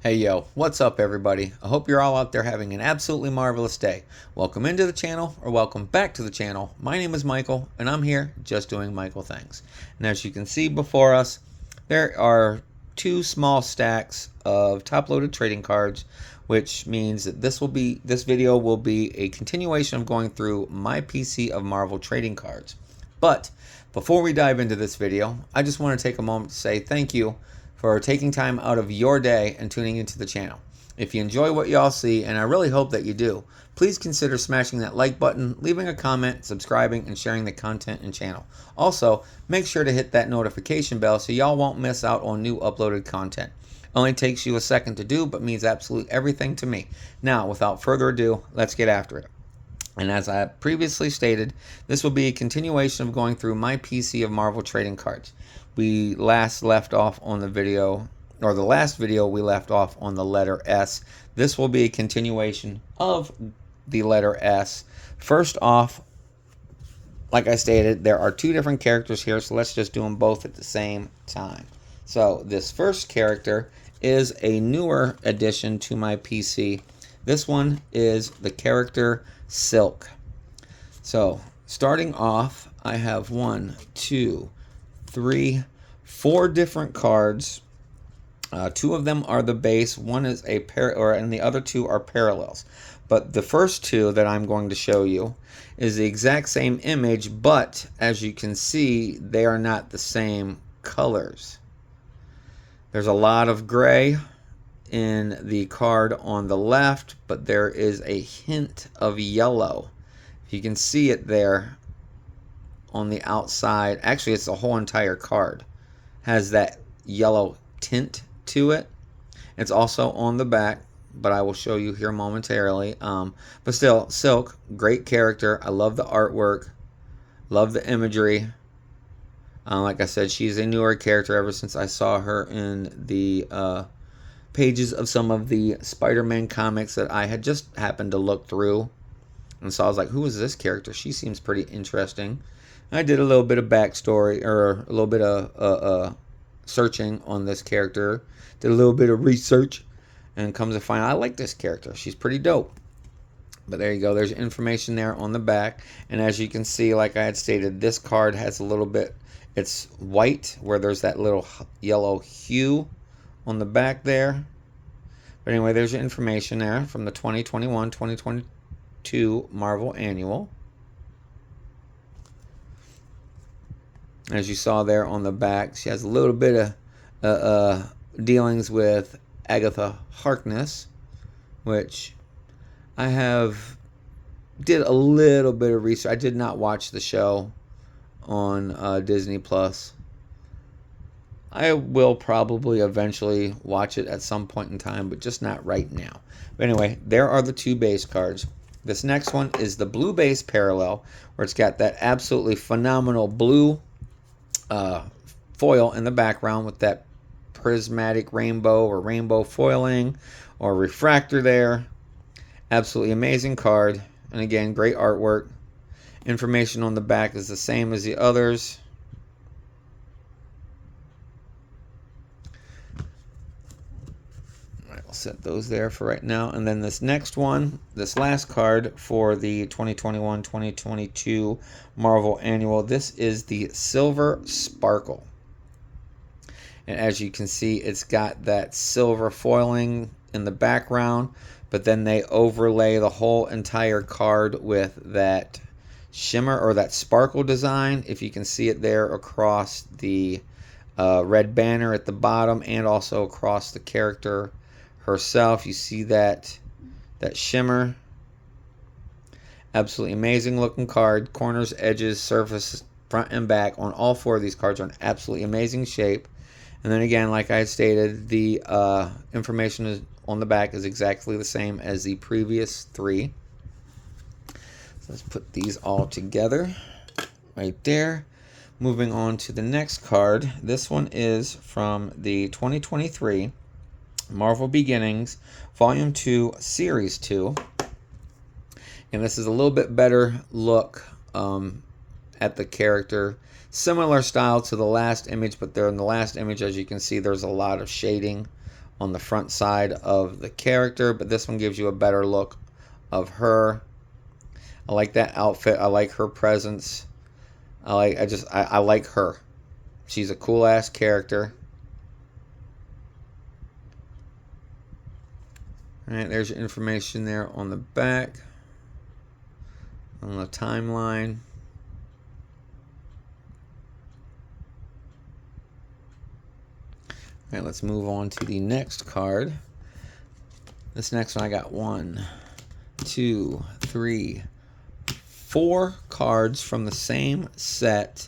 Hey yo, what's up everybody? I hope you're all out there having an absolutely marvelous day. Welcome into the channel or welcome back to the channel. My name is Michael and I'm here just doing Michael things. And as you can see before us, there are two small stacks of top-loaded trading cards, which means that this video will be a continuation of going through my PC of Marvel trading cards. But before we dive into this video, I just want to take a moment to say thank you for taking time out of your day and tuning into the channel. If you enjoy what y'all see, and I really hope that you do, please consider smashing that like button, leaving a comment, subscribing, and sharing the content and channel. Also, make sure to hit that notification bell so y'all won't miss out on new uploaded content. Only takes you a second to do, but means absolutely everything to me. Now, without further ado, let's get after it. And as I previously stated, this will be a continuation of going through my PC of Marvel trading cards. We last left off on the video, or the last video we left off on the letter S. This will be a continuation of the letter S. First off, like I stated, there are two different characters here, so let's just do them both at the same time. So this first character is a newer addition to my PC. This one is the character Silk. So starting off, I have 4 different cards. Two of them are the base. One is and the other two are parallels. But the first two that I'm going to show you is the exact same image, but as you can see, they are not the same colors. There's a lot of gray in the card on the left, but there is a hint of yellow. If you can see it there on the outside, actually it's the whole entire card has that yellow tint to it. It's also on the back, but I will show you here momentarily. But still, Silk, great character. I love the artwork, love the imagery. Like I said, she's a newer character ever since I saw her in the pages of some of the Spider-Man comics that I had just happened to look through. And so I was like, who is this character? She seems pretty interesting. I did a little bit of backstory, or a little bit of searching on this character. Did a little bit of research, and comes to find out I like this character. She's pretty dope. But there you go. There's information there on the back. And as you can see, like I had stated, this card has a little bit, it's white, where there's that little yellow hue on the back there. But anyway, there's your information there from the 2021-2022 Marvel Annual. As you saw there on the back, she has a little bit of dealings with Agatha Harkness, which I did a little bit of research. I did not watch the show on Disney Plus. I will probably eventually watch it at some point in time, but just not right now. But anyway, there are the two base cards. This next one is the blue base parallel, where it's got that absolutely phenomenal blue foil in the background with that prismatic rainbow or rainbow foiling or refractor there. Absolutely amazing card. And again, great artwork. Information on the back is the same as the others. I'll set those there for right now. And then this next one, this last card for the 2021-2022 Marvel Annual, this is the Silver Sparkle. And as you can see, it's got that silver foiling in the background, but then they overlay the whole entire card with that shimmer or that sparkle design. If you can see it there across the red banner at the bottom and also across the character herself, you see that shimmer. Absolutely amazing looking card. Corners, edges, surface, front and back on all 4 of these cards are in absolutely amazing shape. And then again, like I stated, the information on the back is exactly the same as the previous 3. So let's put these all together right there. Moving on to the next card. This one is from the 2023 Marvel Beginnings, Volume 2, Series 2. And this is a little bit better look at the character. Similar style to the last image, but there in the last image, as you can see, there's a lot of shading on the front side of the character, but this one gives you a better look of her. I like that outfit. I like her presence. I like her. She's a cool ass character. Alright, there's your information there on the back, on the timeline. Alright, let's move on to the next card. This next one, I got 1, 2, 3, 4 cards from the same set.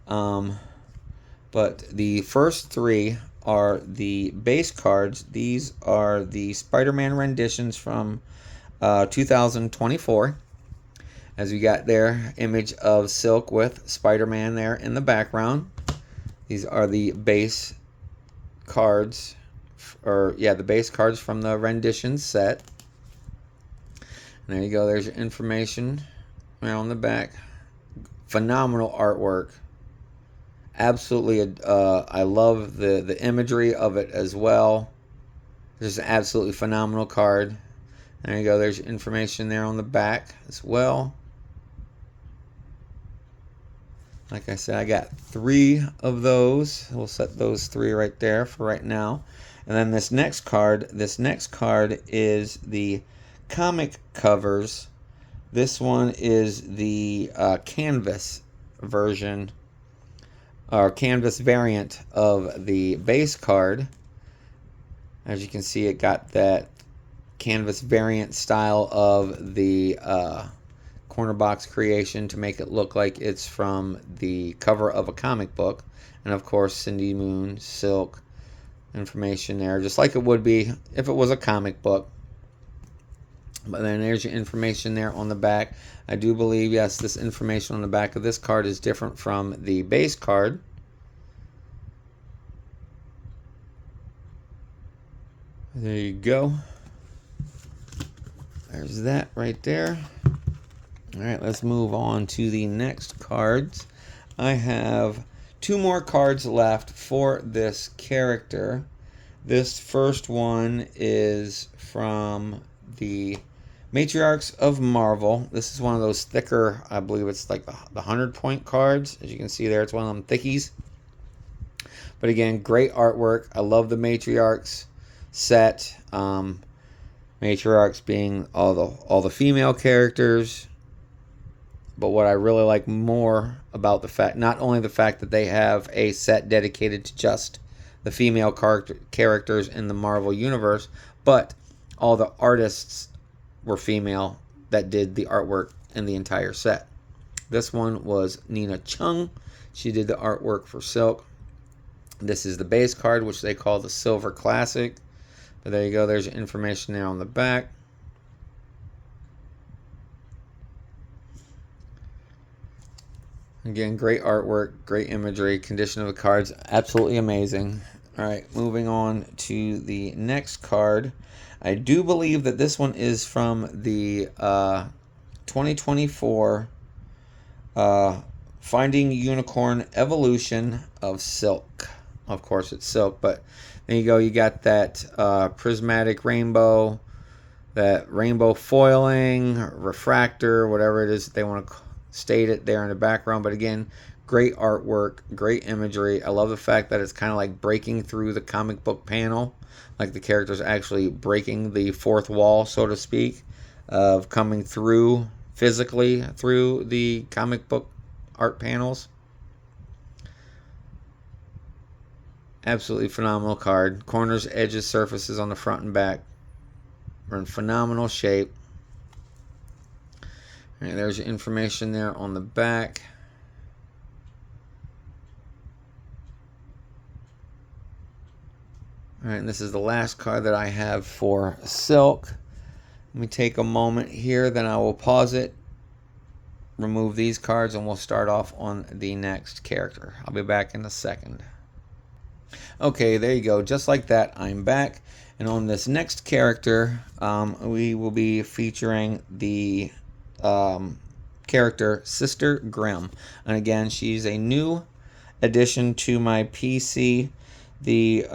But the first 3 are the base cards. These are the Spider-Man renditions from 2024. As we got their image of Silk with Spider-Man there in the background. These are the base cards, the base cards from the rendition set. And there you go. There's your information right on the back. Phenomenal artwork. Absolutely, I love the imagery of it as well. It's just an absolutely phenomenal card. There you go. There's information there on the back as well. Like I said, I got 3 of those. We'll set those 3 right there for right now. And then this next card is the comic covers. This one is the canvas version, or canvas variant of the base card. As you can see, it got that canvas variant style of the corner box creation to make it look like it's from the cover of a comic book. And of course, Cindy Moon, Silk, information there, just like it would be if it was a comic book. But then there's your information there on the back. I do believe, yes, this information on the back of this card is different from the base card. There you go. There's that right there. Alright, let's move on to the next cards. I have 2 more cards left for this character. This first one is from the Matriarchs of Marvel. This is one of those thicker, I believe it's like the 100-point cards. As you can see there, it's one of them thickies. But again, great artwork. I love the Matriarchs set. Matriarchs being all the female characters. But what I really like more about the fact, not only the fact that they have a set dedicated to just the female characters in the Marvel Universe, but all the artists were female that did the artwork in the entire set. This one was Nina Chung. She did the artwork for Silk. This is the base card, which they call the Silver Classic. But there you go. There's information there on the back. Again, great artwork, great imagery, condition of the cards, absolutely amazing. Alright, moving on to the next card. I do believe that this one is from the 2024 Finding Unicorn Evolution of Silk. Of course, it's Silk, but there you go. You got that prismatic rainbow, that rainbow foiling, refractor, whatever it is that they want to state it there in the background. But again, great artwork, great imagery. I love the fact that it's kind of like breaking through the comic book panel, like the characters actually breaking the fourth wall, so to speak, of coming through physically through the comic book art panels. Absolutely phenomenal card. Corners, edges, surfaces on the front and back are in phenomenal shape. Alright, there's your information there on the back. Alright, and this is the last card that I have for Silk. Let me take a moment here, then I will pause it, remove these cards, and we'll start off on the next character. I'll be back in a second. Okay, there you go. Just like that, I'm back. And on this next character, we will be featuring the character Sister Grimm. And again, she's a new addition to my PC. The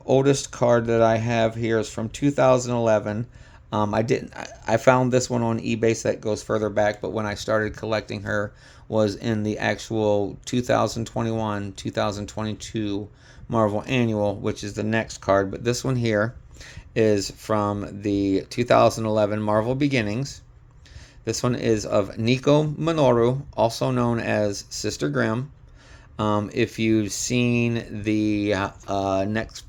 oldest card that I have here is from 2011. I found this one on eBay, so that goes further back, but when I started collecting her was in the actual 2021 2022 Marvel Annual, which is the next card. But this one here is from the 2011 Marvel Beginnings. This one is of Nico Minoru, also known as Sister Grimm. If you've seen the let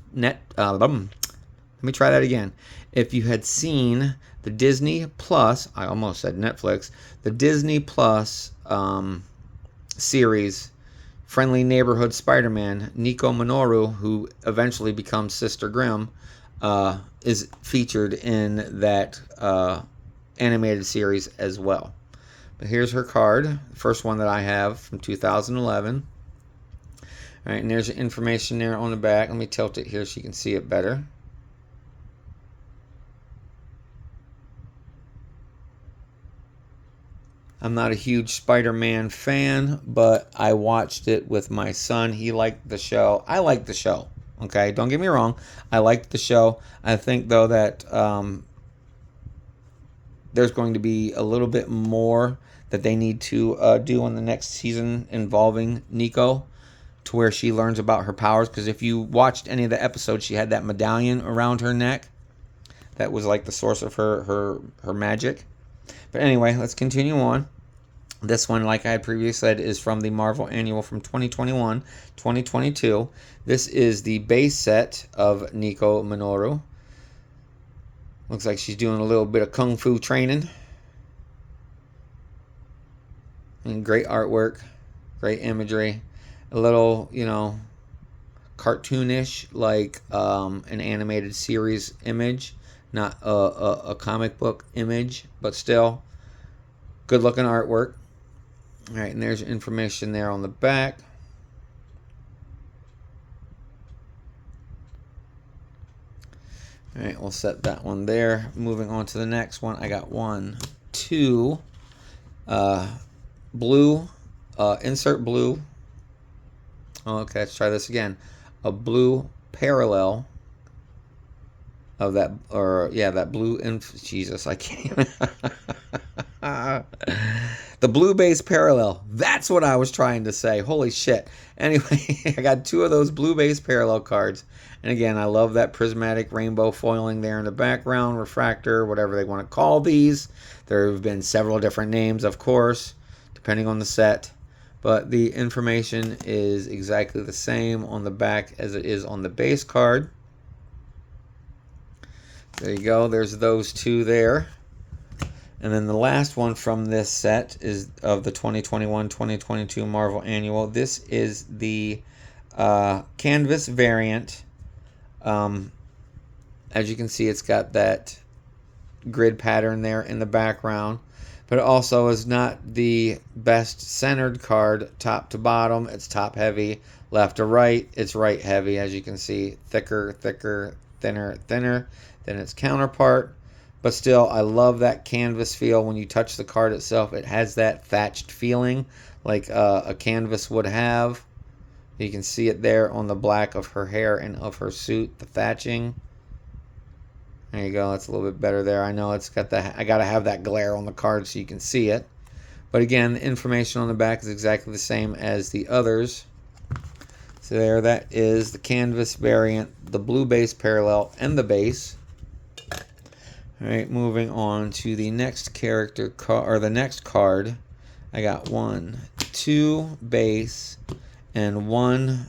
me try that again. If you had seen the Disney Plus, I almost said Netflix, the Disney Plus series, Friendly Neighborhood Spider-Man, Nico Minoru, who eventually becomes Sister Grimm, is featured in that animated series as well. But here's her card, the first one that I have from 2011. All right, and there's the information there on the back. Let me tilt it here so you can see it better. I'm not a huge Spider-Man fan, but I watched it with my son. He liked the show. I liked the show. Okay, don't get me wrong. I liked the show. I think, though, that there's going to be a little bit more that they need to do in the next season involving Nico, to where she learns about her powers. Because if you watched any of the episodes, she had that medallion around her neck that was like the source of her magic. But anyway, let's continue on. This one, like I had previously said, is from the Marvel Annual from 2021-2022. This is the base set of Nico Minoru. Looks like she's doing a little bit of kung fu training. And great artwork, great imagery. A little, cartoonish, like an animated series image, not a comic book image, but still good looking artwork. All right, and there's information there on the back. All right, we'll set that one there. Moving on to the next one. I got two blue, insert blue. Oh, okay, let's try this again. A blue parallel of that, that blue, Jesus, I can't even. The blue base parallel. That's what I was trying to say. Holy shit. Anyway, I got two of those blue base parallel cards. And again, I love that prismatic rainbow foiling there in the background, refractor, whatever they want to call these. There have been several different names, of course, depending on the set. But the information is exactly the same on the back as it is on the base card. There you go. There's those two there. And then the last one from this set is of the 2021-2022 Marvel Annual. This is the canvas variant. As you can see, it's got that grid pattern there in the background. But it also is not the best centered card top to bottom. It's top heavy. Left to right, it's right heavy. As you can see, thicker, thinner than its counterpart. But still, I love that canvas feel when you touch the card itself. It has that thatched feeling like a canvas would have. You can see it there on the black of her hair and of her suit, the thatching. There you go. That's a little bit better there. I know it's got that. I got to have that glare on the card so you can see it. But again, the information on the back is exactly the same as the others. So there, that is the canvas variant, the blue base parallel, and the base. All right, moving on to the next character or the next card. I got 1, 2 base and 1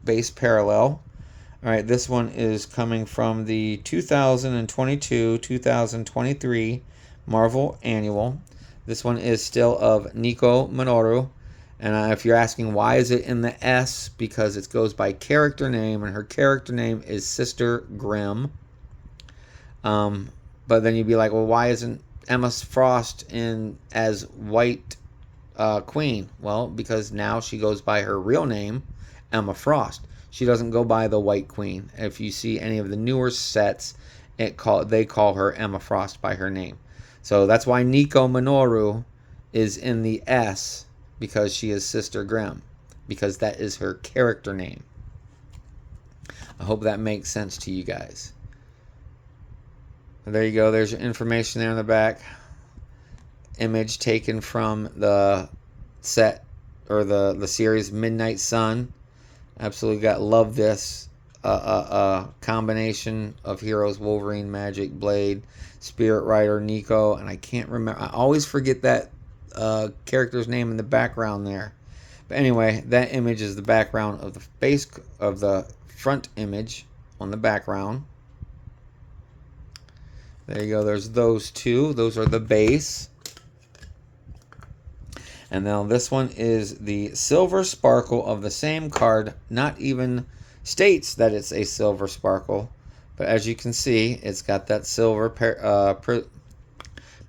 base parallel. All right, this one is coming from the 2022-2023 Marvel Annual. This one is still of Nico Minoru. And if you're asking why is it in the S, because it goes by character name, and her character name is Sister Grimm. But then you'd be like, well, why isn't Emma Frost in as White Queen? Well, because now she goes by her real name, Emma Frost. She doesn't go by the White Queen. If you see any of the newer sets, they call her Emma Frost by her name. So that's why Nico Minoru is in the S, because she is Sister Grimm, because that is her character name. I hope that makes sense to you guys. There you go. There's your information there in the back. Image taken from the set or the series Midnight Sun. Absolutely love this combination of heroes: Wolverine, Magic, Blade, Spirit Rider, Nico, and I can't remember. I always forget that character's name in the background there. But anyway, that image is the background of the base of the front image on the background. There you go. There's those two. Those are the base. And now this one is the silver sparkle of the same card. Not even states that it's a silver sparkle, but as you can see, it's got that silver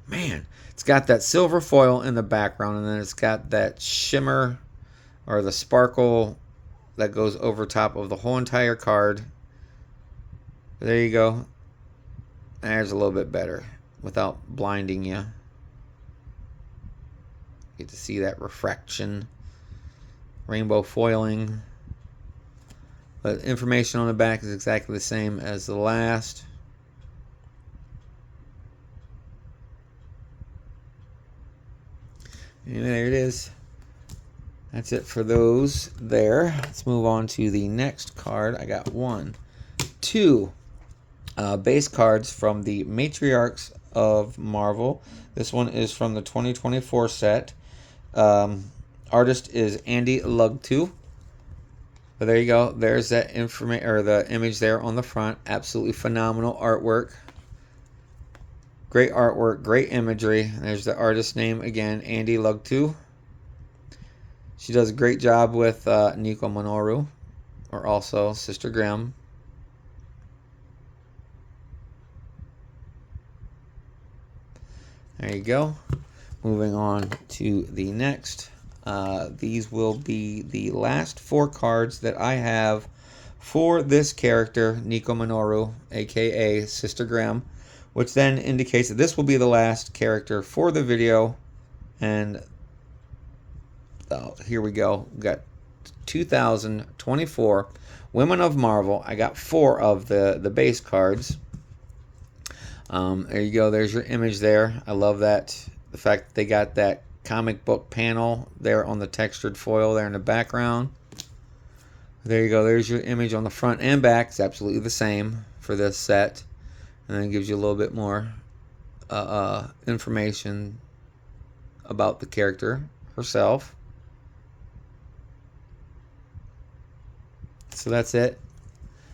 it's got that silver foil in the background, and then it's got that shimmer or the sparkle that goes over top of the whole entire card. There you go. There's a little bit better without blinding you. Get to see that refraction, rainbow foiling. But information on the back is exactly the same as the last. And there it is. That's it for those there. Let's move on to the next card. I got two base cards from the Matriarchs of Marvel. This one is from the 2024 set. Artist is Andy Lugtu. But there you go. There's that the image there on the front. Absolutely phenomenal artwork. Great artwork, great imagery. There's the artist name again, Andy Lugtu. She does a great job with Nico Minoru, or also Sister Grimm. There you go. Moving on to the next. These will be the last 4 cards that I have for this character, Nico Minoru, aka Sister Grimm, which then indicates that this will be the last character for the video. And here we go. We got 2024 Women of Marvel. I got 4 of the base cards. There you go. There's your image there. I love that. The fact that they got that comic book panel there on the textured foil there in the background. There you go. There's your image on the front and back. It's absolutely the same for this set. And then it gives you a little bit more information about the character herself. So that's it.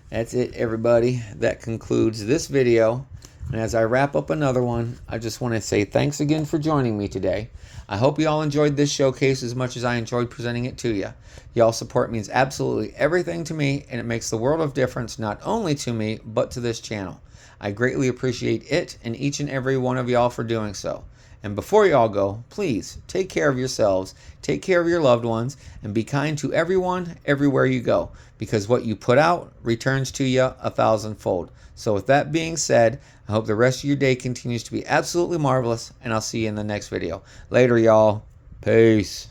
That's it, everybody. That concludes this video. And as I wrap up another one, I just want to say thanks again for joining me today. I hope you all enjoyed this showcase as much as I enjoyed presenting it to you. Y'all support means absolutely everything to me, and it makes the world of difference not only to me, but to this channel. I greatly appreciate it and each and every one of y'all for doing so. And before y'all go, please take care of yourselves, take care of your loved ones, and be kind to everyone, everywhere you go, because what you put out returns to you 1,000-fold. So with that being said, I hope the rest of your day continues to be absolutely marvelous, and I'll see you in the next video. Later, y'all. Peace.